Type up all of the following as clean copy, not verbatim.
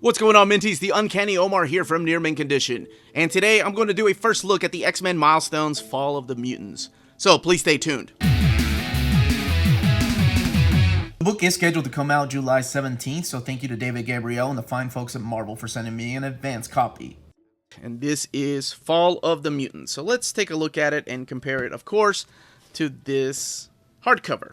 What's going on, Minties? The Uncanny Omar here from Near Mint Condition, and today I'm going to do a first look at the X-Men Milestones Fall of the Mutants. So please stay tuned. The book is scheduled to come out July 17th, so thank you to David Gabriel and the fine folks at Marvel for sending me an advance copy. And this is Fall of the Mutants. So let's take a look at it and compare it, of course, to this hardcover.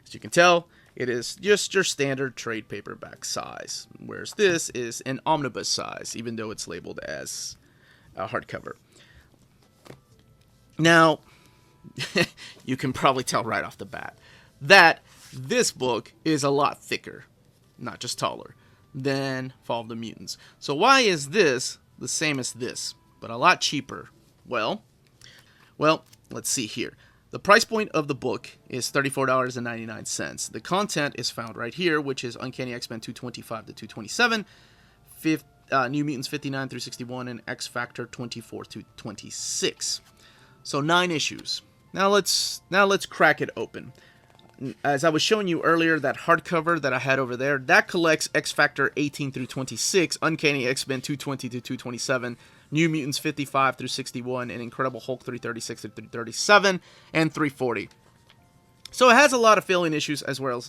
As you can tell, it is just your standard trade paperback size, whereas this is an omnibus size, even though it's labeled as a hardcover. Now, you can probably tell right off the bat that this book is a lot thicker, not just taller, than Fall of the Mutants. So why is this the same as this, but a lot cheaper? Well, let's see here. The price point of the book is $34.99. The content is found right here, which is Uncanny X-Men 225 to 227, New Mutants 59 through 61, and X Factor 24 to 26. So 9 issues. Now let's crack it open. As I was showing you earlier, that hardcover that I had over there, that collects X Factor 18 through 26, Uncanny X-Men 220 to 227, New Mutants 55 through 61, and Incredible Hulk 336 to 337, and 340. So it has a lot of fill-in issues as well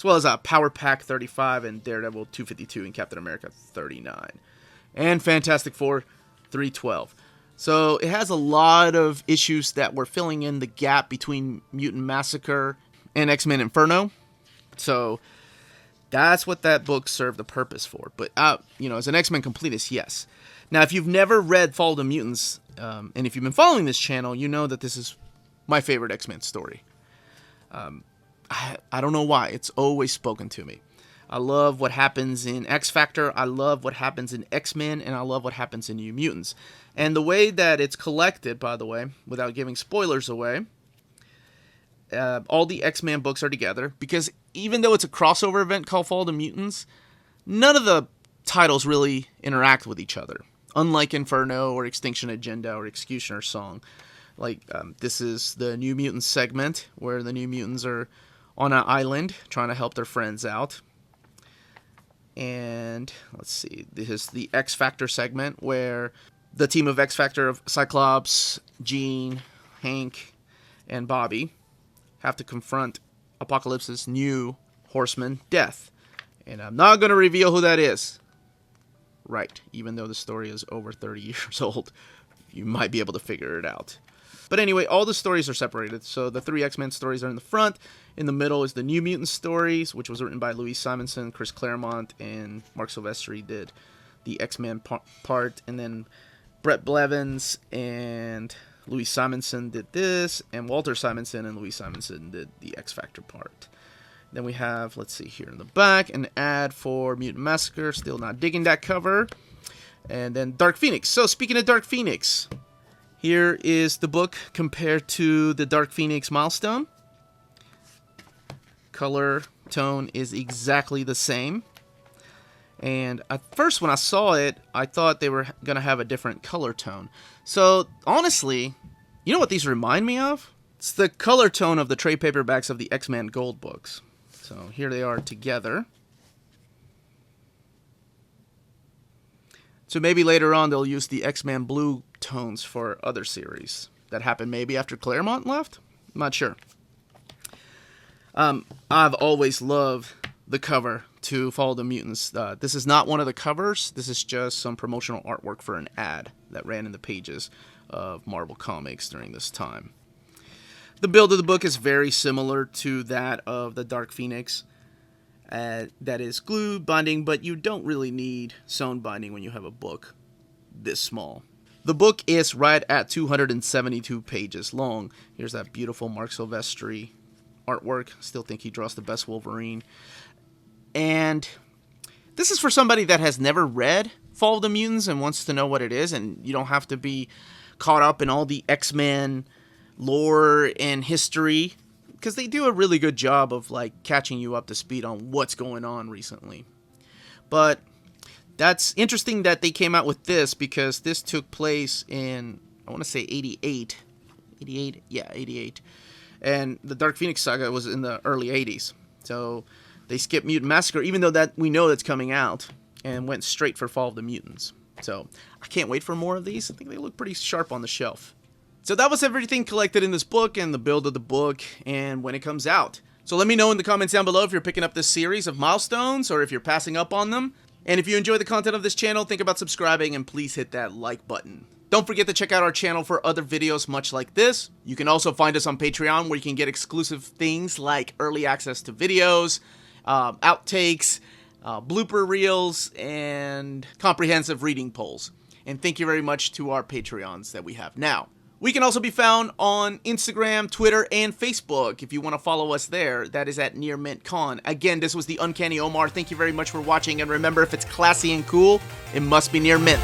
as Power Pack 35 and Daredevil 252 and Captain America 39, and Fantastic Four 312. So it has a lot of issues that were filling in the gap between Mutant Massacre and X-Men Inferno. So that's what that book served the purpose for. But, as an X-Men completist, yes. Now, if you've never read Fall of the Mutants, and if you've been following this channel, you know that this is my favorite X-Men story. I don't know why. It's always spoken to me. I love what happens in X Factor, I love what happens in X-Men, and I love what happens in New Mutants. And the way that it's collected, by the way, without giving spoilers away, all the X-Men books are together, because even though it's a crossover event called Fall of the Mutants, none of the titles really interact with each other. Unlike Inferno or Extinction Agenda or Executioner Song. This is the New Mutants segment, where the New Mutants are on an island trying to help their friends out. And, let's see, this is the X Factor segment, where the team of X Factor of Cyclops, Jean, Hank, and Bobby have to confront Apocalypse's new horseman, Death. And I'm not going to reveal who that is. Right, even though the story is over 30 years old, you might be able to figure it out. But anyway, all the stories are separated. So the 3 X-Men stories are in the front. In the middle is the New Mutant stories, which was written by Louise Simonson, Chris Claremont, and Mark Silvestri did the X-Men part. And then Brett Blevins and Louise Simonson did this, and Walter Simonson and Louise Simonson did the X Factor part. Then we have, let's see here in the back, an ad for Mutant Massacre. Still not digging that cover. And then Dark Phoenix. So speaking of Dark Phoenix, here is the book compared to the Dark Phoenix Milestone. Color tone is exactly the same. And at first when I saw it, I thought they were going to have a different color tone. So honestly, you know what these remind me of? It's the color tone of the trade paperbacks of the X-Men Gold books. So here they are together. So maybe later on they'll use the X-Men Blue tones for other series. That happened maybe after Claremont left? I'm not sure. I've always loved the cover to Fall of the Mutants. This is not one of the covers. This is just some promotional artwork for an ad that ran in the pages of Marvel Comics during this time. The build of the book is very similar to that of the Dark Phoenix. That is glue binding, but you don't really need sewn binding when you have a book this small. The book is right at 272 pages long. Here's that beautiful Mark Silvestri artwork. Still think he draws the best Wolverine. And this is for somebody that has never read Fall of the Mutants and wants to know what it is, and you don't have to be caught up in all the X-Men lore and history, because they do a really good job of catching you up to speed on what's going on recently. But that's interesting that they came out with this, because this took place in, I want to say 88. 88? Yeah, 88. And the Dark Phoenix saga was in the early 80s. So they skipped Mutant Massacre, even though that we know that's coming out. and went straight for Fall of the Mutants. So I can't wait for more of these. I think they look pretty sharp on the shelf. So that was everything collected in this book and the build of the book and when it comes out. So let me know in the comments down below if you're picking up this series of Milestones or if you're passing up on them. And if you enjoy the content of this channel, think about subscribing and please hit that like button. Don't forget to check out our channel for other videos much like this. You can also find us on Patreon where you can get exclusive things like early access to videos, outtakes, blooper reels, and comprehensive reading polls. And thank you very much to our Patreons that we have now. We can also be found on Instagram, Twitter, and Facebook. If you want to follow us there, that is at NearMintCon. Again, this was the Uncanny Omar. Thank you very much for watching, and remember, if it's classy and cool, it must be near mint.